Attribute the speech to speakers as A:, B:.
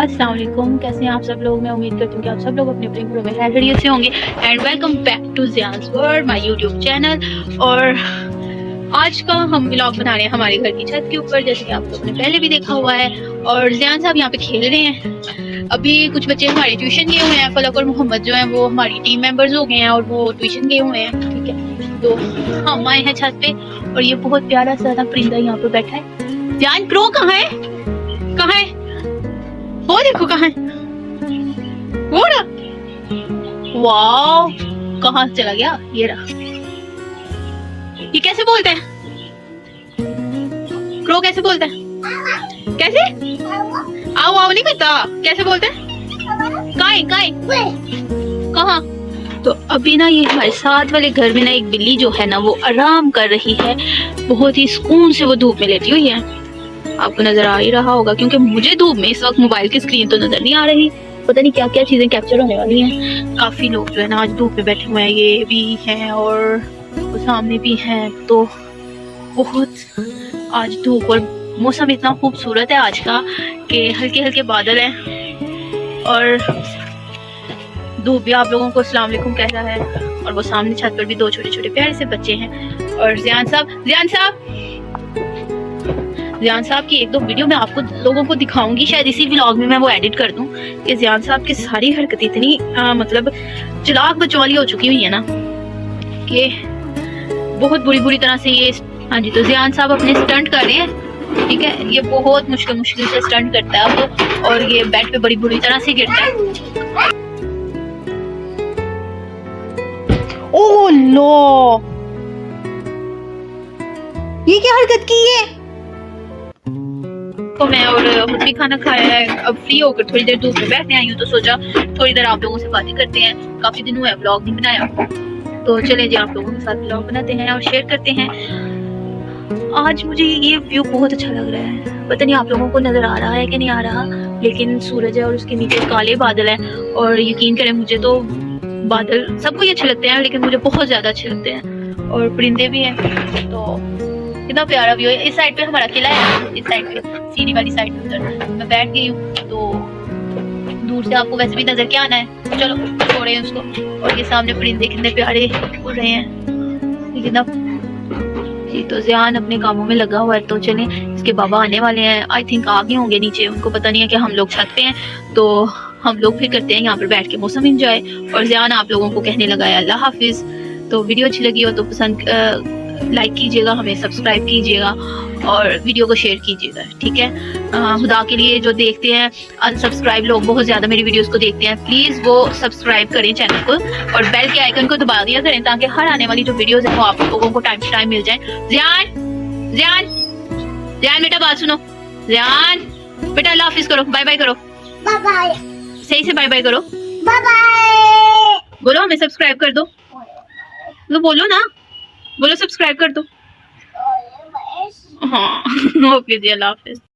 A: अस्सलाम वालेकुम, कैसे हैं आप सब लोग। मैं उम्मीद करती हूँ कि आप सब लोग अपने अपने घरों में खैरियत से होंगे। एंड वेलकम बैक टू ज़ियान्स वर्ल्ड, माय यूट्यूब चैनल। और आज का हम व्लॉग बना रहे हैं हमारे घर की छत के ऊपर, जैसे कि आप लोगों ने पहले भी देखा हुआ है। और ज़ियान साहब यहाँ पे खेल रहे हैं। अभी कुछ बच्चे हमारे ट्यूशन गए हुए हैं, फलक और मोहम्मद जो हैं वो हमारी टीम मेंबर्स हो गए हैं और वो ट्यूशन गए हुए हैं। ठीक है, तो हम आए हैं छत पे और ये बहुत प्यारा सा परिंदा यहाँ पे बैठा है। ज़ियान क्रो कहाँ है, कहाँ है वो, देखो कहाँ है वो रहा। वाह, कहाँ चला गया, ये रहा। ये कैसे बोलते हैं, क्रो कैसे बोलते हैं, कैसे आओ आओ नहीं करता, कैसे बोलते हैं, काई काई कहाँ। तो अभी ना ये हमारे साथ वाले घर में ना एक बिल्ली जो है ना वो आराम कर रही है, बहुत ही सुकून से वो धूप में लेटी हुई है। आपको नजर आ ही रहा होगा क्योंकि मुझे धूप में इस वक्त मोबाइल की स्क्रीन तो नजर नहीं आ रही। पता नहीं क्या क्या चीजें कैप्चर होने वाली हैं। काफी लोग जो है ना आज धूप में बैठे हुए हैं, ये भी हैं और वो सामने भी हैं। तो बहुत आज धूप और मौसम इतना खूबसूरत है आज का कि हल्के हल्के बादल हैं और धूप भी आप लोगों को अस्सलाम वालेकुम कह रहा है। और वो सामने छत पर भी दो छोटे छोटे प्यारे से बच्चे हैं। और ज़ियान साहब की एक दो वीडियो मैं आपको लोगों को दिखाऊंगी, शायद इसी व्लॉग में मैं वो एडिट कर दूं कि ज़ियान साहब की सारी हरकतें इतनी मतलब चालाक बच्चों वाली हो चुकी हुई है ना कि बहुत बुरी तरह से ये। हाँ जी, तो ज़ियान साहब अपने स्टंट कर रहे हैं। ठीक है, ये बहुत मुश्किल से स्टंट करता है वो, और ये बेड पे बड़ी बुरी तरह से गिरता है। ओह नो, ये क्या हरकत की है। तो मैं और खुद भी खाना खाया है, अब फ्री होकर थोड़ी देर धूप में बैठने आई हूँ, तो सोचा थोड़ी देर आप लोगों से बातें करते हैं। काफी दिन हुए व्लॉग नहीं बनाया, तो चले जी आप लोगों के साथ व्लॉग बनाते हैं और शेयर करते हैं। आज मुझे ये व्यू बहुत अच्छा लग रहा है, पता नहीं आप लोगों को नजर आ रहा है कि नहीं आ रहा, लेकिन सूरज है और उसके नीचे काले बादल है। और यकीन करें मुझे तो बादल सबको ही अच्छे लगते हैं, लेकिन मुझे बहुत ज्यादा अच्छे लगते हैं। और परिंदे भी हैं, तो कितना प्यारा व्यू है। इस साइड पे हमारा किला है, इस साइड पे सीढ़ी वाली साइड पे उधर मैं बैठ गई हूँ, तो दूर से आपको वैसे भी नजर क्या आना है, चलो छोड़े उसको। और ये सामने परिंदे कितने प्यारे उड़ रहे हैं, कितना जी। तो ज़ियान अपने कामों में लगा हुआ है, तो चलें, इसके बाबा आने वाले हैं, आई थिंक आ गए होंगे नीचे, उनको पता नहीं है कि हम लोग छत पे हैं। तो हम लोग फिर करते हैं यहाँ पर बैठ के मौसम एंजॉय। और ज़ियान आप लोगों को कहने लगा है अल्लाह हाफिज। तो वीडियो अच्छी लगी हो तो पसंद लाइक कीजिएगा, हमें सब्सक्राइब कीजिएगा और वीडियो को शेयर कीजिएगा। ठीक है, खुदा के लिए जो देखते हैं अनसब्सक्राइब लोग बहुत ज्यादा मेरी वीडियोस को देखते हैं, प्लीज वो सब्सक्राइब करें चैनल को और बेल के आइकन को दबा दिया करें ताकि हर आने वाली जो वीडियोस है वो आप लोगों को टाइम टू टाइम मिल जाए। ज़ियान बेटा बात सुनो, ज़ियान बेटा अल्लाह हाफिज करो, बाय बाय करो, बाय बाय, सही से बाय बाय करो, बाय बाय बोलो, हमें सब्सक्राइब कर दो, तो बोलो ना, बोलो सब्सक्राइब कर दो। हाँ ओके जी, अल्लाह हाफिज।